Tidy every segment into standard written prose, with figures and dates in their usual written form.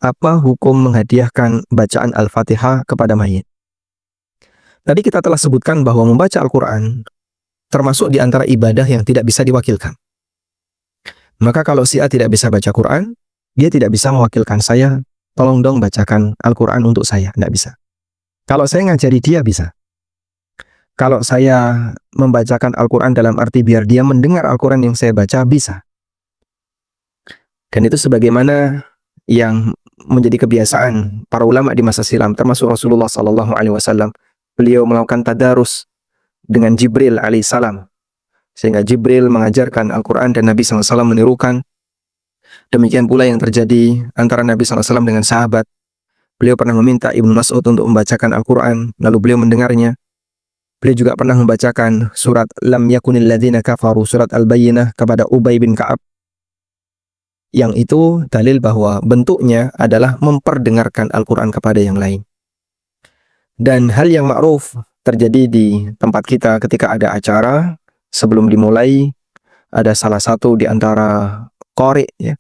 apa hukum menghadiahkan bacaan Al-Fatihah kepada mayit? Tadi kita telah sebutkan bahwa membaca Al-Quran termasuk di antara ibadah yang tidak bisa diwakilkan. Maka kalau si A tidak bisa baca Quran, dia tidak bisa mewakilkan saya, tolong dong bacakan Al-Quran untuk saya. Tidak bisa. Kalau saya ngajari dia bisa. Kalau saya membacakan Al-Quran dalam arti biar dia mendengar Al-Quran yang saya baca, bisa. Dan itu sebagaimana yang menjadi kebiasaan para ulama di masa silam, termasuk Rasulullah SAW. Beliau melakukan tadarus dengan Jibril alaihissalam. Sehingga Jibril mengajarkan Al-Quran dan Nabi SAW menirukan. Demikian pula yang terjadi antara Nabi SAW dengan sahabat. Beliau pernah meminta Ibnu Mas'ud untuk membacakan Al-Quran, lalu beliau mendengarnya. Beliau juga pernah membacakan surat Lam yakunil ladzina kafaru, surat Al-Bayyinah kepada Ubay bin Ka'ab. Yang itu dalil bahwa bentuknya adalah memperdengarkan Al-Quran kepada yang lain. Dan hal yang ma'ruf terjadi di tempat kita ketika ada acara, sebelum dimulai, ada salah satu di antara qari, ya,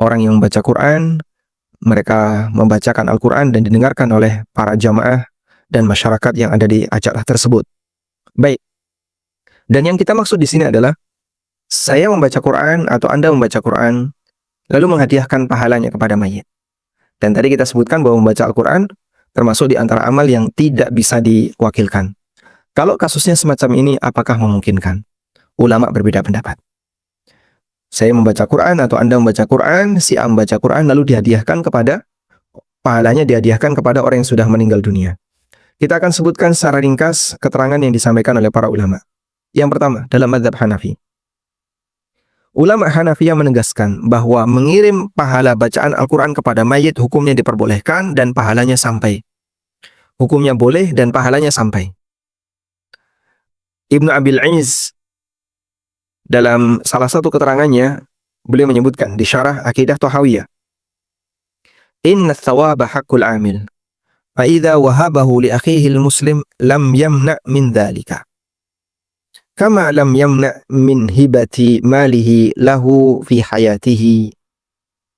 orang yang membaca Quran, mereka membacakan Al-Quran dan didengarkan oleh para jamaah dan masyarakat yang ada di acara tersebut. Baik. Dan yang kita maksud di sini adalah saya membaca Quran atau Anda membaca Quran lalu menghadiahkan pahalanya kepada mayit. Dan tadi kita sebutkan bahwa membaca Al-Quran termasuk di antara amal yang tidak bisa diwakilkan. Kalau kasusnya semacam ini, apakah memungkinkan? Ulama berbeda pendapat. Saya membaca Quran atau Anda membaca Quran, si A membaca Quran lalu dihadiahkan kepada, pahalanya dihadiahkan kepada orang yang sudah meninggal dunia. Kita akan sebutkan secara ringkas keterangan yang disampaikan oleh para ulama. Yang pertama, dalam mazhab Hanafi. Ulama Hanafiyah menegaskan bahwa mengirim pahala bacaan Al-Quran kepada mayit hukumnya diperbolehkan dan pahalanya sampai. Hukumnya boleh dan pahalanya sampai. Ibnu Abil Iz dalam salah satu keterangannya, beliau menyebutkan di syarah Aqidah Thahawiyah, Inna thawaba haqqul amil, fa idza wahabahu li akhihi al-muslim lam yamna min dzalika. Kama lam yamna min hibati malihi lahu fi hayatihi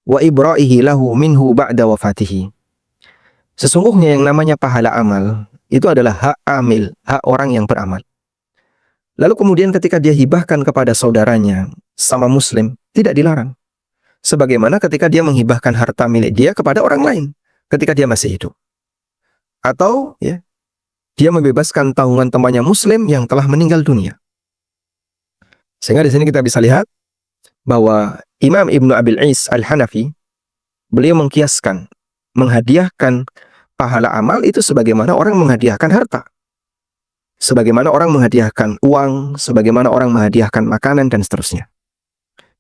wa ibra'ihi lahu minhu ba'da wafatihi. Sesungguhnya yang namanya pahala amal itu adalah hak amil, hak orang yang beramal. Lalu kemudian ketika dia hibahkan kepada saudaranya sama muslim, tidak dilarang. Sebagaimana ketika dia menghibahkan harta milik dia kepada orang lain ketika dia masih hidup. Atau ya, dia membebaskan tanggungan temannya muslim yang telah meninggal dunia. Sehingga di sini kita bisa lihat bahwa Imam Ibnu Abil Is Al-Hanafi, beliau mengkiaskan, menghadiahkan pahala amal itu sebagaimana orang menghadiahkan harta. Sebagaimana orang menghadiahkan uang, sebagaimana orang menghadiahkan makanan, dan seterusnya.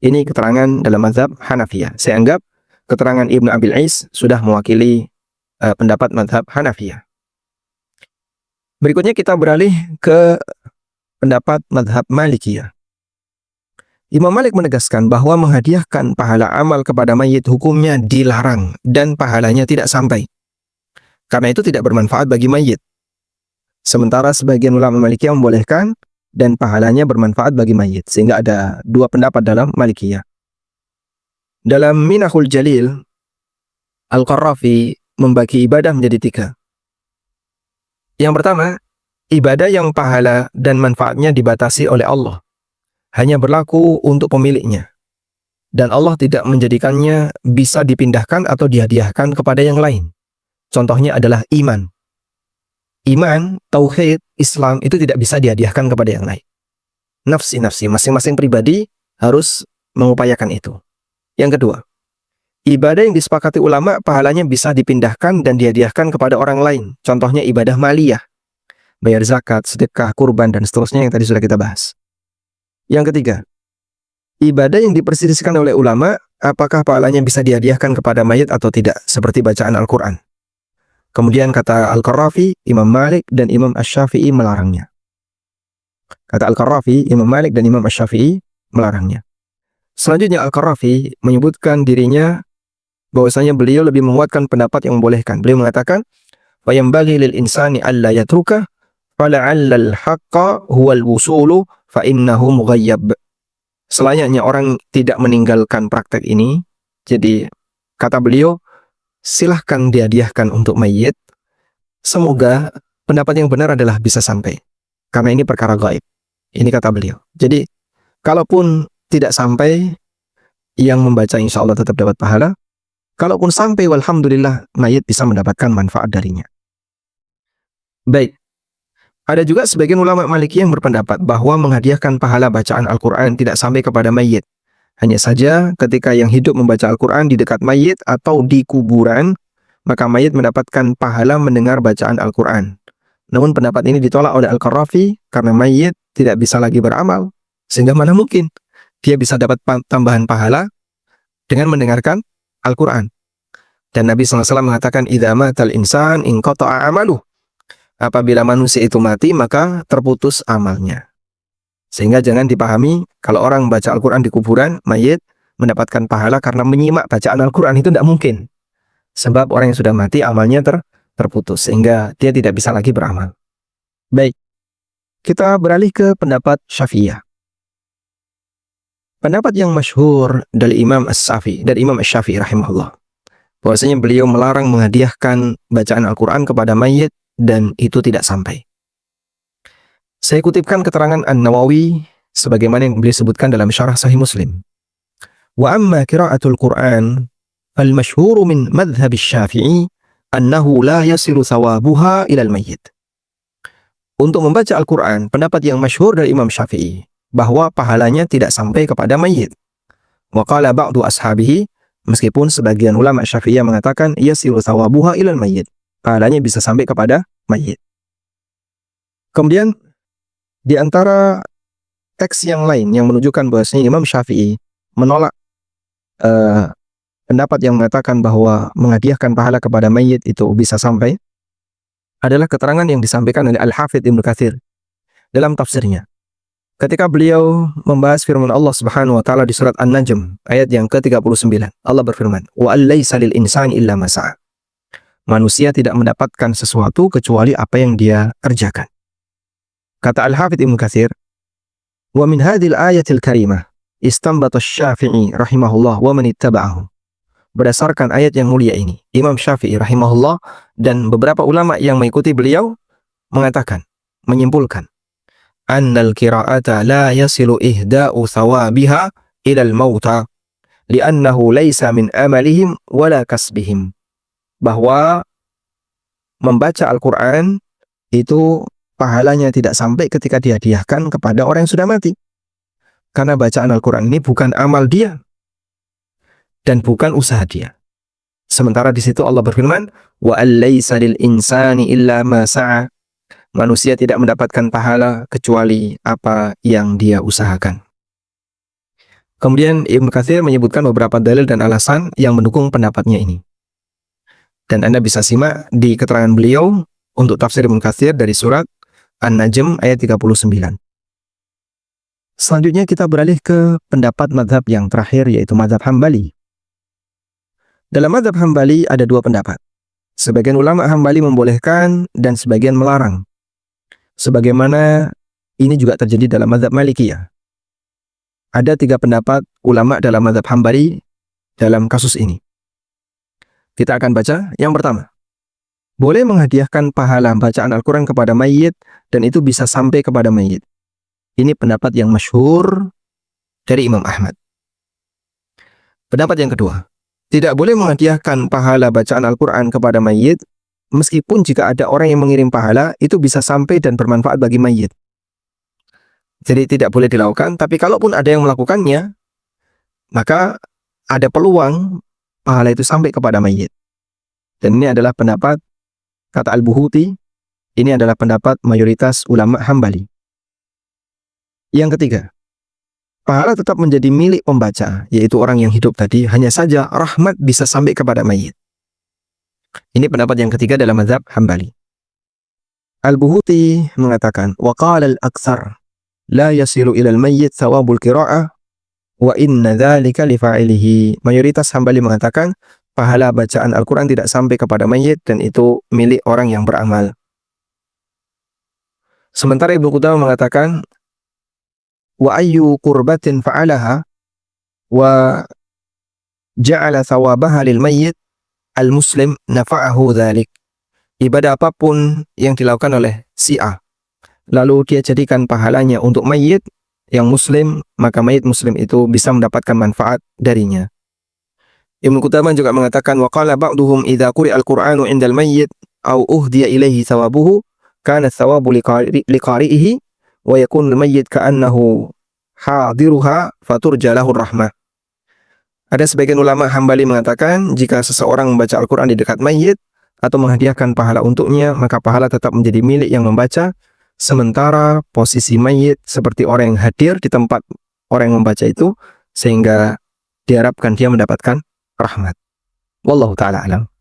Ini keterangan dalam mazhab Hanafiyah. Saya anggap keterangan Ibnu Abil Is sudah mewakili pendapat mazhab Hanafiyah. Berikutnya kita beralih ke pendapat mazhab Malikiyah. Imam Malik menegaskan bahwa menghadiahkan pahala amal kepada mayit hukumnya dilarang dan pahalanya tidak sampai. Karena itu tidak bermanfaat bagi mayit. Sementara sebagian ulama Malikiyah membolehkan dan pahalanya bermanfaat bagi mayit. Sehingga ada dua pendapat dalam Malikiyah. Dalam Minahul Jalil, Al-Qarrafi membagi ibadah menjadi tiga. Yang pertama, ibadah yang pahala dan manfaatnya dibatasi oleh Allah. Hanya berlaku untuk pemiliknya. Dan Allah tidak menjadikannya bisa dipindahkan atau dihadiahkan kepada yang lain. Contohnya adalah iman. Iman, tauhid, Islam itu tidak bisa dihadiahkan kepada yang lain. Nafsi-nafsi, masing-masing pribadi harus mengupayakan itu. Yang kedua, ibadah yang disepakati ulama pahalanya bisa dipindahkan dan dihadiahkan kepada orang lain. Contohnya ibadah maliyah, bayar zakat, sedekah, kurban, dan seterusnya yang tadi sudah kita bahas. Yang ketiga, ibadah yang diperselisihkan oleh ulama, apakah pahalanya bisa dihadiahkan kepada mayit atau tidak, seperti bacaan Al-Quran. Kemudian kata Al-Qarrafi, Imam Malik dan Imam Asy-Syafi'i melarangnya. Kata Al-Qarrafi, Imam Malik dan Imam Asy-Syafi'i melarangnya. Selanjutnya Al-Qarrafi menyebutkan dirinya bahwasanya beliau lebih menguatkan pendapat yang membolehkan. Beliau mengatakan, "Wa yanbaghi lil insani alla yatruka fala'alla al-haqqa huwal wusulu fa innahu mughayyab." Selayaknya orang tidak meninggalkan praktek ini. Jadi kata beliau, silahkan dihadiahkan untuk mayit. Semoga pendapat yang benar adalah bisa sampai. Karena ini perkara gaib. Ini kata beliau. Jadi, kalaupun tidak sampai, yang membaca insya Allah tetap dapat pahala. Kalaupun sampai, walhamdulillah, mayit bisa mendapatkan manfaat darinya. Baik. Ada juga sebagian ulama Maliki yang berpendapat bahwa menghadiahkan pahala bacaan Al-Quran tidak sampai kepada mayit. Hanya saja ketika yang hidup membaca Al-Quran di dekat mayit atau di kuburan, maka mayit mendapatkan pahala mendengar bacaan Al-Quran. Namun pendapat ini ditolak oleh Al-Qarrafi karena mayit tidak bisa lagi beramal. Sehingga mana mungkin dia bisa dapat tambahan pahala dengan mendengarkan Al-Quran. Dan Nabi SAW mengatakan, "Idza matal insan inqata'a amaluh." Apabila manusia itu mati, maka terputus amalnya. Sehingga jangan dipahami kalau orang baca Al-Quran di kuburan, mayit mendapatkan pahala karena menyimak bacaan Al-Quran, itu tidak mungkin. Sebab orang yang sudah mati amalnya terputus, sehingga dia tidak bisa lagi beramal. Baik, kita beralih ke pendapat Syafi'iyah. Pendapat yang masyhur dari Imam Asy-Syafi'i rahimahullah, bahwasanya beliau melarang menghadiahkan bacaan Al-Quran kepada mayit dan itu tidak sampai. Saya kutipkan keterangan An-Nawawi sebagaimana yang beliau sebutkan dalam Syarah Sahih Muslim. Wa amma qira'atul Qur'an al-masyhur min madhhab Asy-Syafi'i annahu la yasilu thawabuha ilal mayyit. Untuk membaca Al-Quran, pendapat yang masyhur dari Imam Syafi'i bahwa pahalanya tidak sampai kepada mayit. Wa qala ba'du ashabihi, meskipun sebagian ulama Syafi'iyah mengatakan yasilu thawabuha ilal mayyit, pahalanya bisa sampai kepada mayit. Kemudian di antara teks yang lain yang menunjukkan bahwasanya Imam Syafi'i menolak pendapat yang mengatakan bahwa menghadiahkan pahala kepada mayit itu bisa sampai adalah keterangan yang disampaikan oleh Al-Hafidz Ibnu Katsir dalam tafsirnya. Ketika beliau membahas firman Allah Subhanahu wa taala di surat An-Najm ayat yang ke-39, Allah berfirman, "Wa allaisa lil insani illa ma sa'a." Manusia tidak mendapatkan sesuatu kecuali apa yang dia kerjakan. Kata Al-Hafidz Ibnu Katsir, "Wa min hadhil ayatil karimah istanbata Asy-Syafi'i rahimahullah wa man ittaba'ahu." Berdasarkan ayat yang mulia ini, Imam Syafi'i rahimahullah dan beberapa ulama yang mengikuti beliau mengatakan, menyimpulkan, annal qira'ata la yasilu ihda'u thawabiha ilal mauta li'annahu laysa min amalihim wala kasbihim. Bahwa membaca Al-Quran itu pahalanya tidak sampai ketika dihadiahkan kepada orang yang sudah mati. Karena bacaan Al-Quran ini bukan amal dia dan bukan usaha dia. Sementara di situ Allah berfirman, wa allaisa lil insani illa ma sa'a. Manusia tidak mendapatkan pahala kecuali apa yang dia usahakan. Kemudian Ibnu Katsir menyebutkan beberapa dalil dan alasan yang mendukung pendapatnya ini. Dan Anda bisa simak di keterangan beliau untuk tafsir Ibnu Katsir dari surat An-Najm ayat 39. Selanjutnya kita beralih ke pendapat mazhab yang terakhir, yaitu mazhab Hambali. Dalam mazhab Hambali ada dua pendapat. Sebagian ulama Hambali membolehkan dan sebagian melarang. Sebagaimana ini juga terjadi dalam mazhab Malikiyah. Ada tiga pendapat ulama dalam mazhab Hambali dalam kasus ini. Kita akan baca yang pertama. Boleh menghadiahkan pahala bacaan Al-Quran kepada mayit dan itu bisa sampai kepada mayit. Ini pendapat yang masyhur dari Imam Ahmad. Pendapat yang kedua. Tidak boleh menghadiahkan pahala bacaan Al-Quran kepada mayit meskipun jika ada orang yang mengirim pahala itu bisa sampai dan bermanfaat bagi mayit. Jadi tidak boleh dilakukan, tapi kalaupun ada yang melakukannya, maka ada peluang pahala itu sampai kepada mayit. Dan ini adalah pendapat, kata Al-Buhuti, ini adalah pendapat mayoritas ulama Hambali. Yang ketiga, pahala tetap menjadi milik pembaca, yaitu orang yang hidup tadi, hanya saja rahmat bisa sampai kepada mayit. Ini pendapat yang ketiga dalam mazhab Hambali. Al-Buhuti mengatakan, wa qala al-aktsar la yasilu ilal mayyit thawabul qira'ah wa inna dzalika li fa'ilihi. Mayoritas Hambali mengatakan pahala bacaan Al-Quran tidak sampai kepada mayit dan itu milik orang yang beramal. Sementara Ibnu Qudamah mengatakan wa ayyu qurbatin fa'alaha wa ja'ala thawabaha lil mayyit al-muslim nafa'ahu dzalik. Ibadah apapun yang dilakukan oleh si A, lalu dia jadikan pahalanya untuk mayit yang muslim, maka mayit muslim itu bisa mendapatkan manfaat darinya. Ibnu Qudamah juga mengatakan, wa qala ba'duhum idza quri'a al-Qur'anu 'indal mayyit aw uhdiya ilaihi thawabuhu kana thawabu liqari'ihi wa yakunu al-mayyit ka'annahu hadiruha faturja lahu rahmah. Ada sebagian ulama Hambali mengatakan, jika seseorang membaca Al-Qur'an di dekat mayit atau menghadiahkan pahala untuknya, maka pahala tetap menjadi milik yang membaca, sementara posisi mayit seperti orang yang hadir di tempat orang yang membaca itu, sehingga diharapkan dia mendapatkan rahmat. Wallahu ta'ala alam.